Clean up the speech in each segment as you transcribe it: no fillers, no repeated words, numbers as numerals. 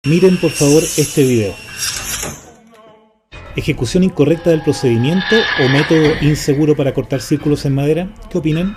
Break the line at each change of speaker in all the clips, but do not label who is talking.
Miren por favor este video. ¿Ejecución incorrecta del procedimiento o método inseguro para cortar círculos en madera? ¿Qué opinan?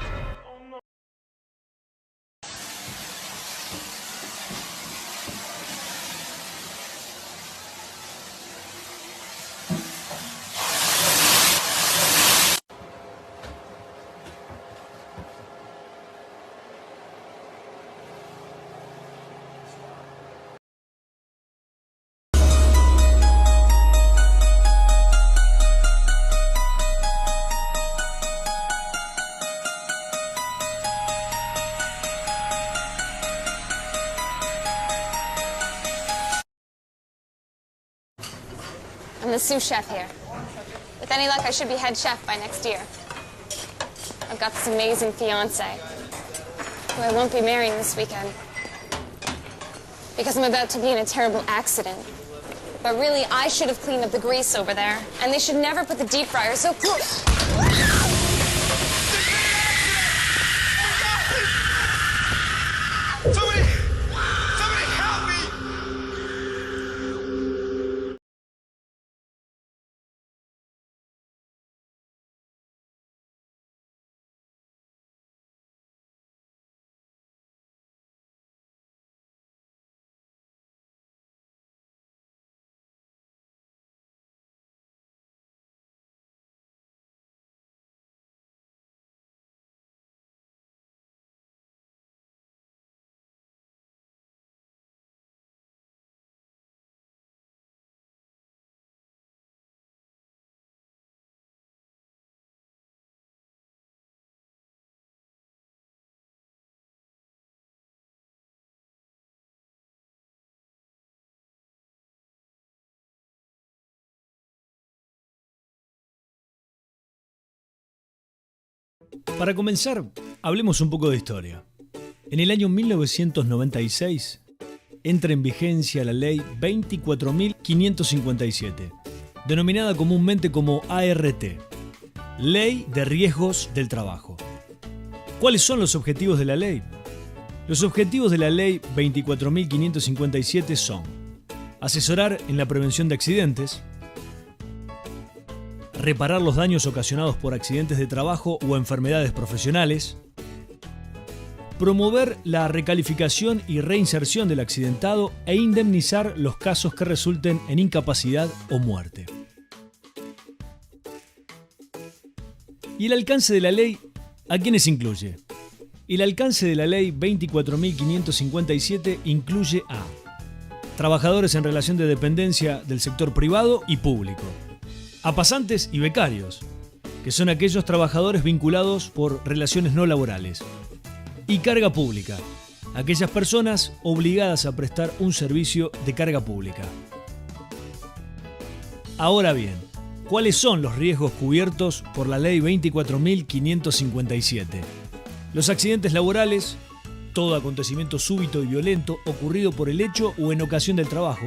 I'm the sous chef here. With any luck, I should be head chef by next year. I've got this amazing fiance, who I won't be marrying this weekend, because I'm about to be in a terrible accident. But really, I should have cleaned up the grease over there, and they should never put the deep fryer so close.
Somebody help me!
Para comenzar, hablemos un poco de historia. En el año 1996 entra en vigencia la Ley 24.557, denominada comúnmente como ART, Ley de Riesgos del Trabajo. ¿Cuáles son los objetivos de la ley? Los objetivos de la Ley 24.557 son asesorar en la prevención de accidentes, reparar los daños ocasionados por accidentes de trabajo o enfermedades profesionales, promover la recalificación y reinserción del accidentado e indemnizar los casos que resulten en incapacidad o muerte. ¿Y el alcance de la ley a quiénes incluye? El alcance de la Ley 24.557 incluye a trabajadores en relación de dependencia del sector privado y público, a pasantes y becarios, que son aquellos trabajadores vinculados por relaciones no laborales, y carga pública, aquellas personas obligadas a prestar un servicio de carga pública. Ahora bien, ¿cuáles son los riesgos cubiertos por la Ley 24.557? Los accidentes laborales, todo acontecimiento súbito y violento ocurrido por el hecho o en ocasión del trabajo,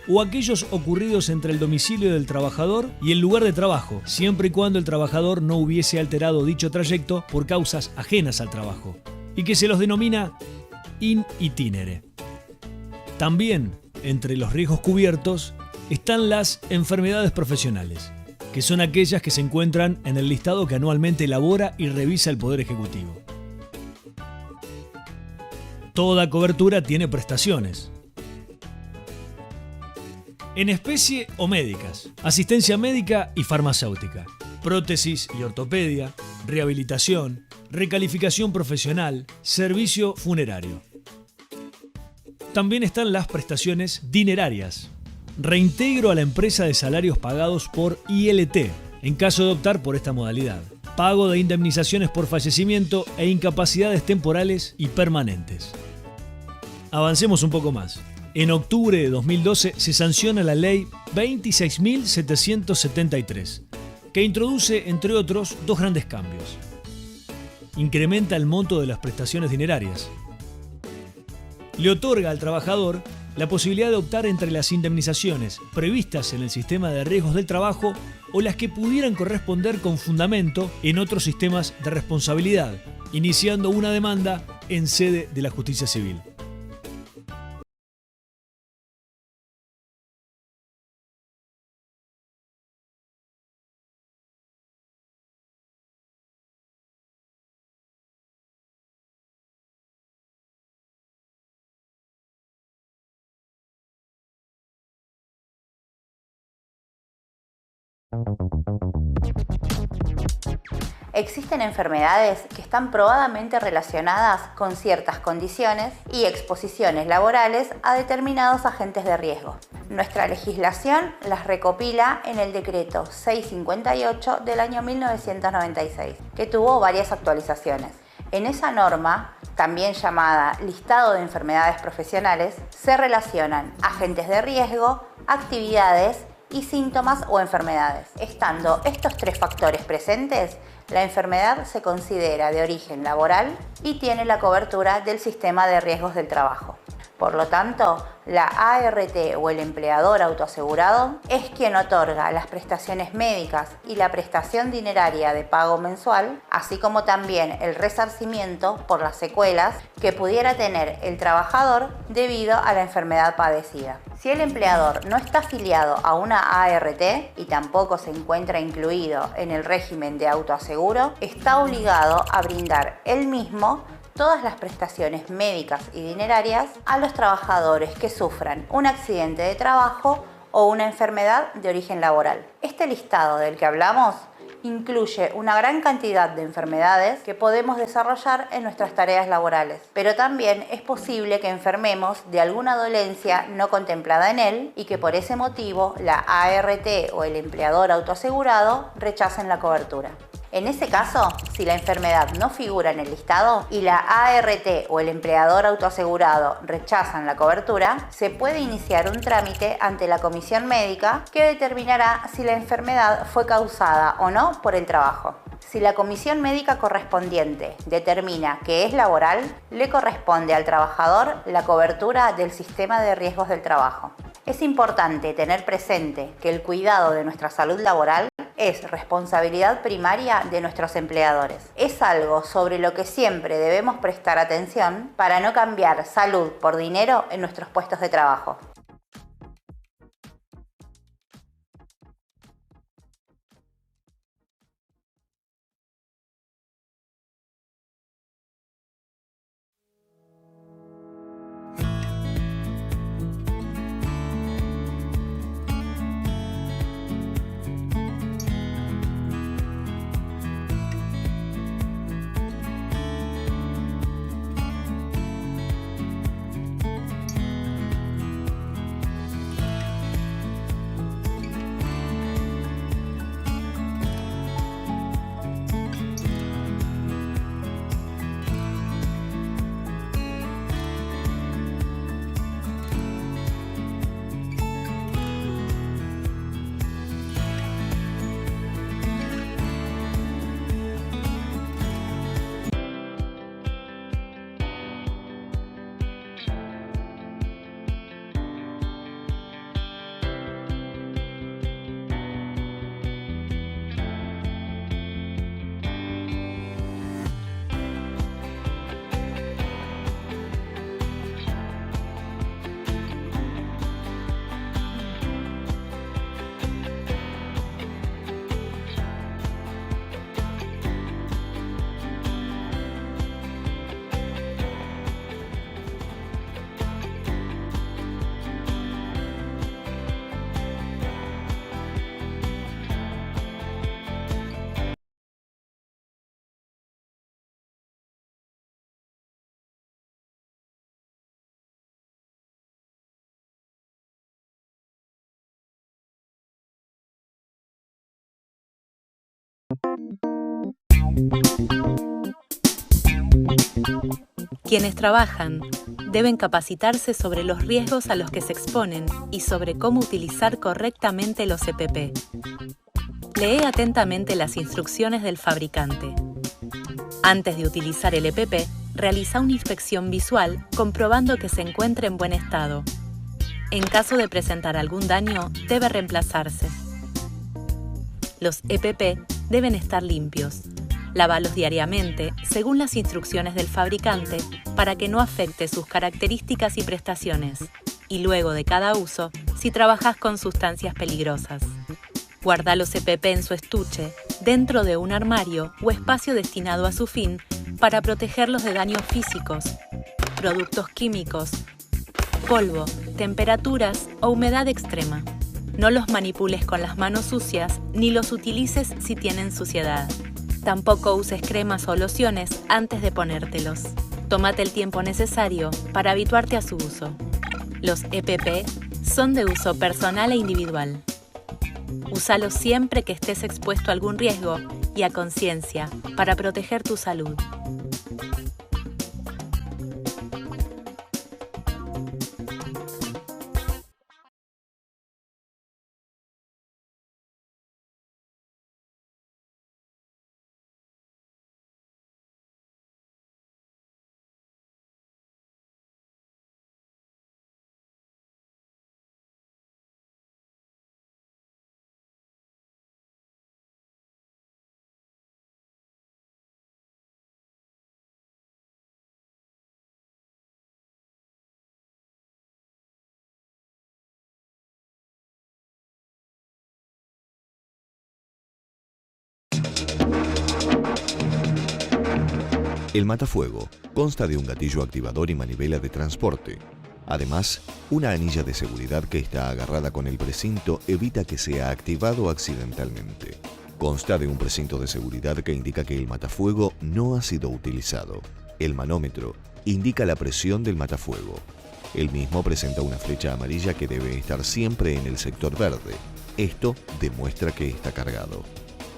o aquellos ocurridos entre el domicilio del trabajador y el lugar de trabajo, siempre y cuando el trabajador no hubiese alterado dicho trayecto por causas ajenas al trabajo, y que se los denomina in itinere. También, entre los riesgos cubiertos, están las enfermedades profesionales, que son aquellas que se encuentran en el listado que anualmente elabora y revisa el Poder Ejecutivo. Toda cobertura tiene prestaciones, en especie o médicas, asistencia médica y farmacéutica, prótesis y ortopedia, rehabilitación, recalificación profesional, servicio funerario. También están las prestaciones dinerarias, reintegro a la empresa de salarios pagados por ILT, en caso de optar por esta modalidad, pago de indemnizaciones por fallecimiento e incapacidades temporales y permanentes. Avancemos un poco más. En octubre de 2012 se sanciona la Ley 26.773, que introduce, entre otros, dos grandes cambios. Incrementa el monto de las prestaciones dinerarias. Le otorga al trabajador la posibilidad de optar entre las indemnizaciones previstas en el sistema de riesgos del trabajo o las que pudieran corresponder con fundamento en otros sistemas de responsabilidad, iniciando una demanda en sede de la justicia civil.
Existen enfermedades que están probadamente relacionadas con ciertas condiciones y exposiciones laborales a determinados agentes de riesgo. Nuestra legislación las recopila en el Decreto 658 del año 1996, que tuvo varias actualizaciones. En esa norma, también llamada Listado de Enfermedades Profesionales, se relacionan agentes de riesgo, actividades y síntomas o enfermedades. Estando estos tres factores presentes, la enfermedad se considera de origen laboral y tiene la cobertura del sistema de riesgos del trabajo. Por lo tanto, la ART o el empleador autoasegurado es quien otorga las prestaciones médicas y la prestación dineraria de pago mensual, así como también el resarcimiento por las secuelas que pudiera tener el trabajador debido a la enfermedad padecida. Si el empleador no está afiliado a una ART y tampoco se encuentra incluido en el régimen de autoaseguro, está obligado a brindar él mismo todas las prestaciones médicas y dinerarias a los trabajadores que sufran un accidente de trabajo o una enfermedad de origen laboral. Este listado del que hablamos incluye una gran cantidad de enfermedades que podemos desarrollar en nuestras tareas laborales, pero también es posible que enfermemos de alguna dolencia no contemplada en él y que por ese motivo la ART o el empleador autoasegurado rechacen la cobertura. En ese caso, si la enfermedad no figura en el listado y la ART o el empleador autoasegurado rechazan la cobertura, se puede iniciar un trámite ante la comisión médica que determinará si la enfermedad fue causada o no por el trabajo. Si la comisión médica correspondiente determina que es laboral, le corresponde al trabajador la cobertura del sistema de riesgos del trabajo. Es importante tener presente que el cuidado de nuestra salud laboral es responsabilidad primaria de nuestros empleadores. Es algo sobre lo que siempre debemos prestar atención para no cambiar salud por dinero en nuestros puestos de trabajo.
Quienes trabajan deben capacitarse sobre los riesgos a los que se exponen y sobre cómo utilizar correctamente los EPP. Lee atentamente las instrucciones del fabricante. Antes de utilizar el EPP, realiza una inspección visual comprobando que se encuentre en buen estado. En caso de presentar algún daño, debe reemplazarse. Los EPP deben estar limpios. Lávalos diariamente, según las instrucciones del fabricante, para que no afecte sus características y prestaciones. Y luego de cada uso, si trabajas con sustancias peligrosas. Guarda los EPP en su estuche, dentro de un armario o espacio destinado a su fin, para protegerlos de daños físicos, productos químicos, polvo, temperaturas o humedad extrema. No los manipules con las manos sucias ni los utilices si tienen suciedad. Tampoco uses cremas o lociones antes de ponértelos. Tómate el tiempo necesario para habituarte a su uso. Los EPP son de uso personal e individual. Úsalos siempre que estés expuesto a algún riesgo y a conciencia para proteger tu salud.
El matafuego consta de un gatillo activador y manivela de transporte. Además, una anilla de seguridad que está agarrada con el precinto evita que sea activado accidentalmente. Consta de un precinto de seguridad que indica que el matafuego no ha sido utilizado. El manómetro indica la presión del matafuego. El mismo presenta una flecha amarilla que debe estar siempre en el sector verde. Esto demuestra que está cargado.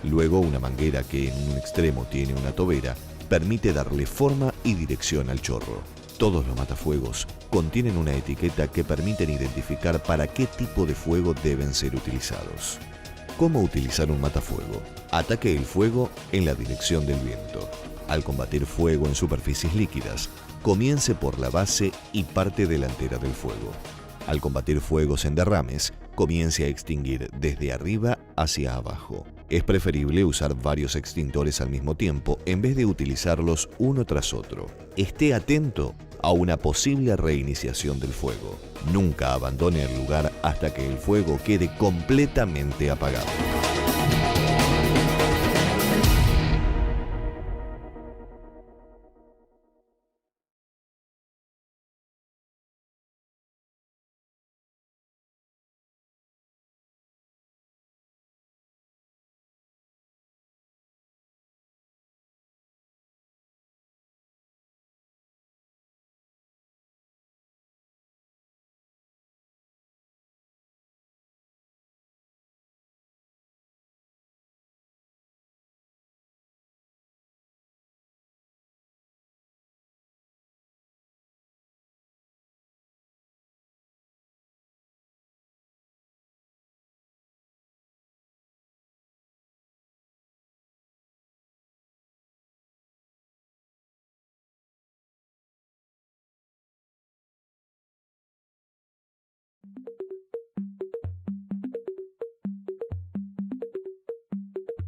Luego, una manguera que en un extremo tiene una tobera permite darle forma y dirección al chorro. Todos los matafuegos contienen una etiqueta que permiten identificar para qué tipo de fuego deben ser utilizados. ¿Cómo utilizar un matafuego? Ataque el fuego en la dirección del viento. Al combatir fuego en superficies líquidas, comience por la base y parte delantera del fuego. Al combatir fuegos en derrames, comience a extinguir desde arriba hacia abajo. Es preferible usar varios extintores al mismo tiempo en vez de utilizarlos uno tras otro. Esté atento a una posible reiniciación del fuego. Nunca abandone el lugar hasta que el fuego quede completamente apagado.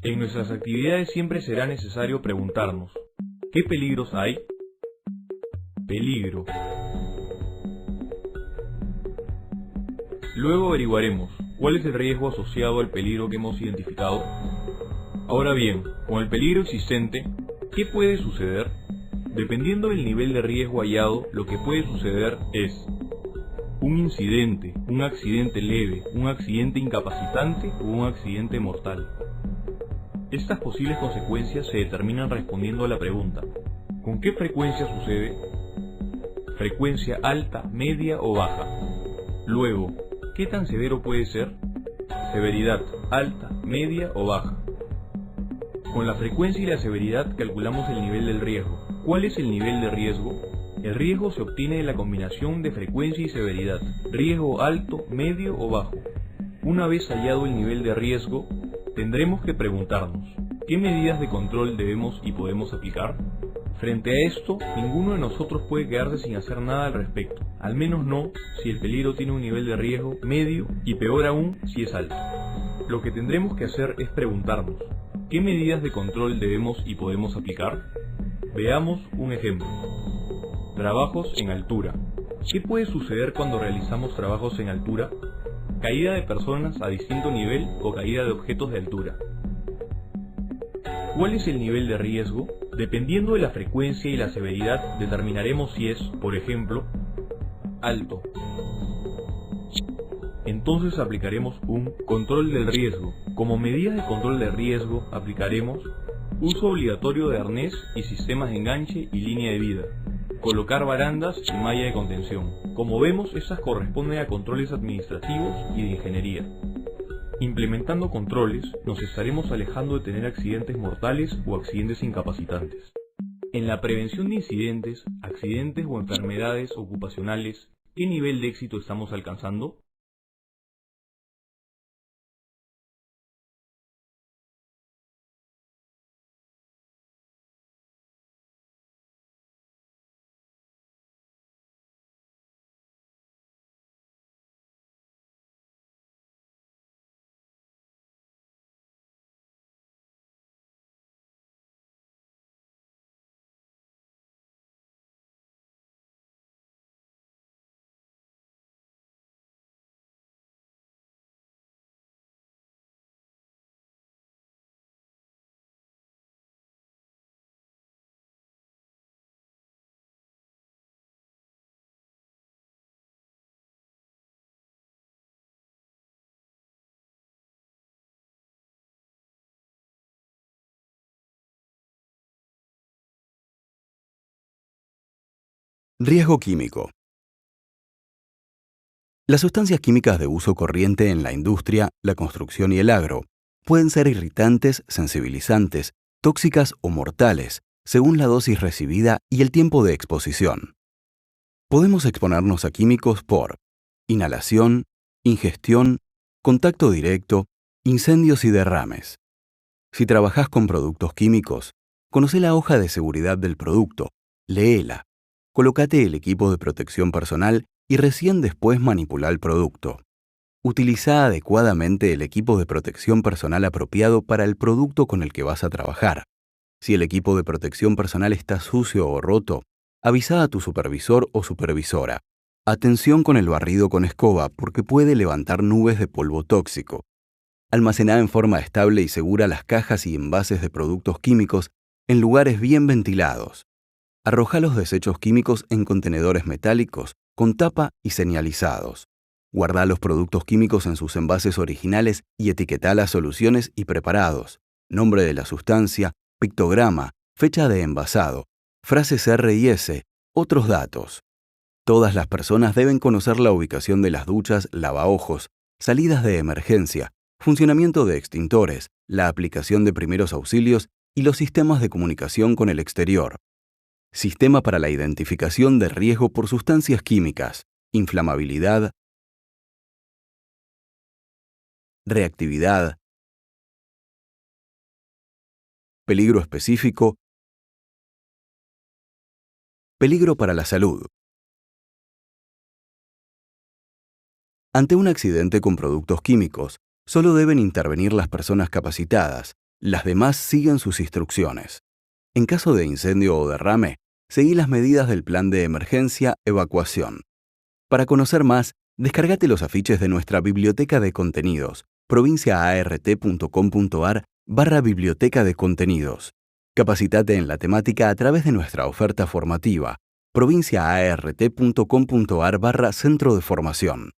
En nuestras actividades siempre será necesario preguntarnos, ¿qué peligros hay? Peligro. Luego averiguaremos cuál es el riesgo asociado al peligro que hemos identificado. Ahora bien, con el peligro existente, ¿qué puede suceder? Dependiendo del nivel de riesgo hallado, lo que puede suceder es un incidente, un accidente leve, un accidente incapacitante o un accidente mortal. Estas posibles consecuencias se determinan respondiendo a la pregunta, ¿con qué frecuencia sucede? ¿Frecuencia alta, media o baja? Luego, ¿qué tan severo puede ser? Severidad, alta, media o baja. Con la frecuencia y la severidad calculamos el nivel del riesgo. ¿Cuál es el nivel de riesgo? El riesgo se obtiene de la combinación de frecuencia y severidad, riesgo alto, medio o bajo. Una vez hallado el nivel de riesgo, tendremos que preguntarnos, ¿qué medidas de control debemos y podemos aplicar? Frente a esto, ninguno de nosotros puede quedarse sin hacer nada al respecto, al menos no si el peligro tiene un nivel de riesgo medio y peor aún si es alto. Lo que tendremos que hacer es preguntarnos, ¿qué medidas de control debemos y podemos aplicar? Veamos un ejemplo. Trabajos en altura. ¿Qué puede suceder cuando realizamos trabajos en altura? Caída de personas a distinto nivel o caída de objetos de altura. ¿Cuál es el nivel de riesgo? Dependiendo de la frecuencia y la severidad, determinaremos si es, por ejemplo, alto. entonces aplicaremos un control del riesgo. Como medida de control de riesgo aplicaremos uso obligatorio de arnés y sistemas de enganche y línea de vida, colocar barandas y malla de contención. Como vemos, estas corresponden a controles administrativos y de ingeniería. Implementando controles, nos estaremos alejando de tener accidentes mortales o accidentes incapacitantes. En la prevención de incidentes, accidentes o enfermedades ocupacionales, ¿qué nivel de éxito estamos alcanzando?
Riesgo químico. Las sustancias químicas de uso corriente en la industria, la construcción y el agro pueden ser irritantes, sensibilizantes, tóxicas o mortales, según la dosis recibida y el tiempo de exposición. Podemos exponernos a químicos por inhalación, ingestión, contacto directo, incendios y derrames. Si trabajás con productos químicos, conoce la hoja de seguridad del producto, léela. Colócate el equipo de protección personal y recién después manipula el producto. Utiliza adecuadamente el equipo de protección personal apropiado para el producto con el que vas a trabajar. Si el equipo de protección personal está sucio o roto, avisa a tu supervisor o supervisora. Atención con el barrido con escoba porque puede levantar nubes de polvo tóxico. Almacena en forma estable y segura las cajas y envases de productos químicos en lugares bien ventilados. Arroja los desechos químicos en contenedores metálicos, con tapa y señalizados. Guarda los productos químicos en sus envases originales y etiqueta las soluciones y preparados. Nombre de la sustancia, pictograma, fecha de envasado, frases R y S, otros datos. Todas las personas deben conocer la ubicación de las duchas, lavaojos, salidas de emergencia, funcionamiento de extintores, la aplicación de primeros auxilios y los sistemas de comunicación con el exterior. Sistema para la identificación de riesgo por sustancias químicas, inflamabilidad, reactividad, peligro específico, peligro para la salud. Ante un accidente con productos químicos, solo deben intervenir las personas capacitadas, las demás siguen sus instrucciones. En caso de incendio o derrame, seguí las medidas del plan de emergencia evacuación. Para conocer más, descárgate los afiches de nuestra biblioteca de contenidos, provinciaart.com.ar/biblioteca de contenidos. Capacitate en la temática a través de nuestra oferta formativa, provinciaart.com.ar/centro de formación.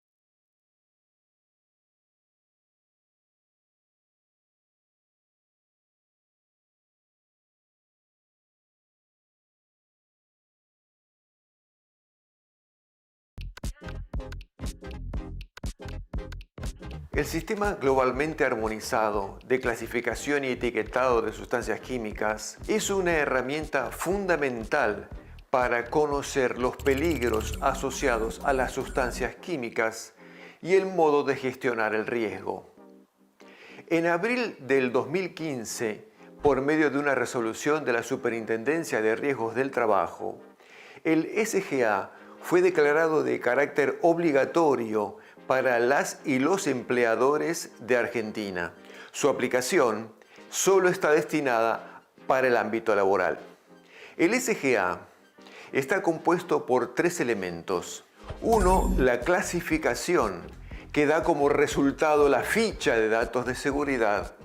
El sistema globalmente armonizado de clasificación y etiquetado de sustancias químicas es una herramienta fundamental para conocer los peligros asociados a las sustancias químicas y el modo de gestionar el riesgo. En abril del 2015, por medio de una resolución de la Superintendencia de Riesgos del Trabajo, el SGA fue declarado de carácter obligatorio para las y los empleadores de Argentina. Su aplicación solo está destinada para el ámbito laboral. El SGA está compuesto por 3 elementos. 1, la clasificación, que da como resultado la ficha de datos de seguridad,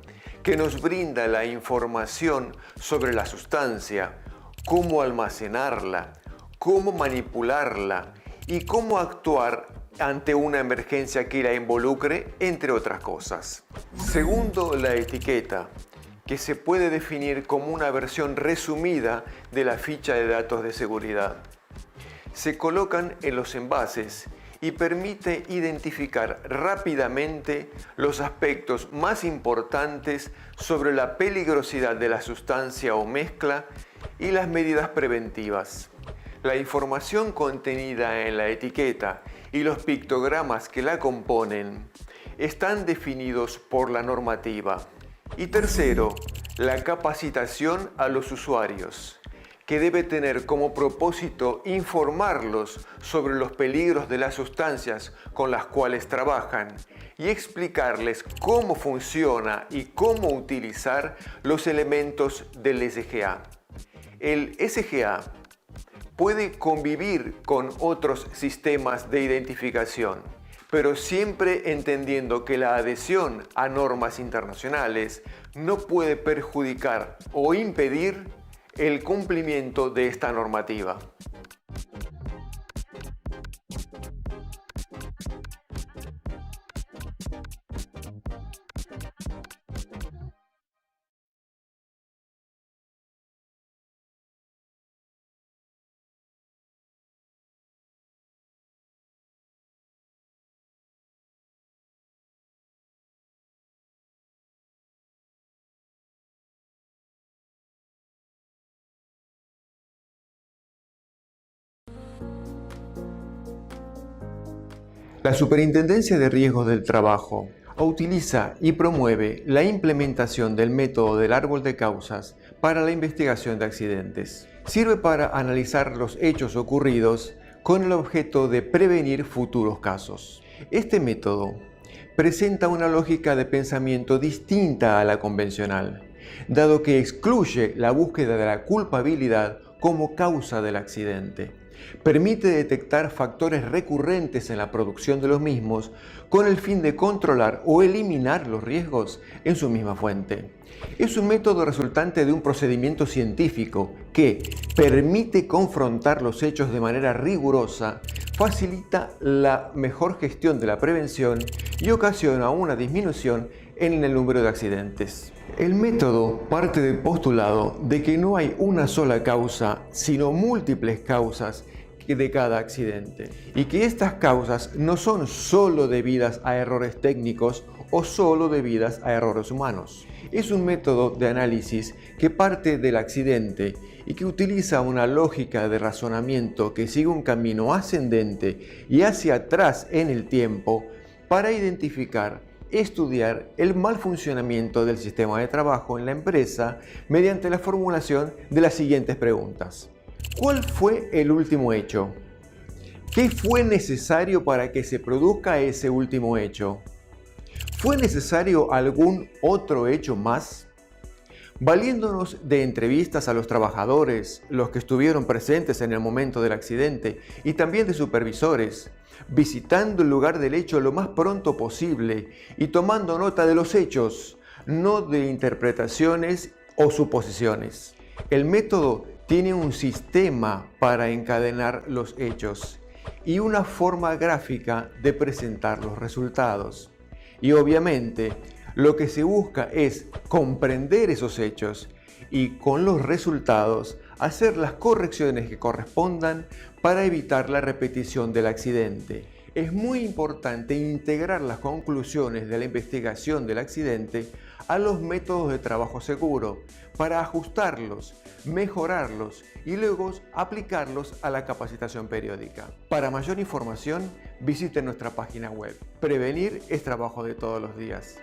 que nos brinda la información sobre la sustancia, cómo almacenarla, cómo manipularla y cómo actuar ante una emergencia que la involucre, entre otras cosas. Segundo, la etiqueta, que se puede definir como una versión resumida de la ficha de datos de seguridad. Se colocan en los envases y permite identificar rápidamente los aspectos más importantes sobre la peligrosidad de la sustancia o mezcla y las medidas preventivas. La información contenida en la etiqueta y los pictogramas que la componen están definidos por la normativa. Y tercero, la capacitación a los usuarios, que debe tener como propósito informarlos sobre los peligros de las sustancias con las cuales trabajan y explicarles cómo funciona y cómo utilizar los elementos del SGA. El SGA puede convivir con otros sistemas de identificación, pero siempre entendiendo que la adhesión a normas internacionales no puede perjudicar o impedir el cumplimiento de esta normativa. La Superintendencia de Riesgos del Trabajo utiliza y promueve la implementación del método del árbol de causas para la investigación de accidentes. Sirve para analizar los hechos ocurridos con el objeto de prevenir futuros casos. Este método presenta una lógica de pensamiento distinta a la convencional, dado que excluye la búsqueda de la culpabilidad como causa del accidente. Permite detectar factores recurrentes en la producción de los mismos con el fin de controlar o eliminar los riesgos en su misma fuente. Es un método resultante de un procedimiento científico que permite confrontar los hechos de manera rigurosa, facilita la mejor gestión de la prevención y ocasiona una disminución en el número de accidentes. El método parte del postulado de que no hay una sola causa, sino múltiples causas de cada accidente, y que estas causas no son solo debidas a errores técnicos o solo debidas a errores humanos. Es un método de análisis que parte del accidente y que utiliza una lógica de razonamiento que sigue un camino ascendente y hacia atrás en el tiempo para identificar, estudiar el mal funcionamiento del sistema de trabajo en la empresa mediante la formulación de las siguientes preguntas. ¿Cuál fue el último hecho? ¿Qué fue necesario para que se produzca ese último hecho? ¿Fue necesario algún otro hecho más? Valiéndonos de entrevistas a los trabajadores, los que estuvieron presentes en el momento del accidente, y también de supervisores, visitando el lugar del hecho lo más pronto posible y tomando nota de los hechos, no de interpretaciones o suposiciones. El método tiene un sistema para encadenar los hechos y una forma gráfica de presentar los resultados. Y obviamente, lo que se busca es comprender esos hechos y con los resultados hacer las correcciones que correspondan para evitar la repetición del accidente. Es muy importante integrar las conclusiones de la investigación del accidente a los métodos de trabajo seguro para ajustarlos, mejorarlos y luego aplicarlos a la capacitación periódica. Para mayor información, visite nuestra página web. Prevenir es trabajo de todos los días.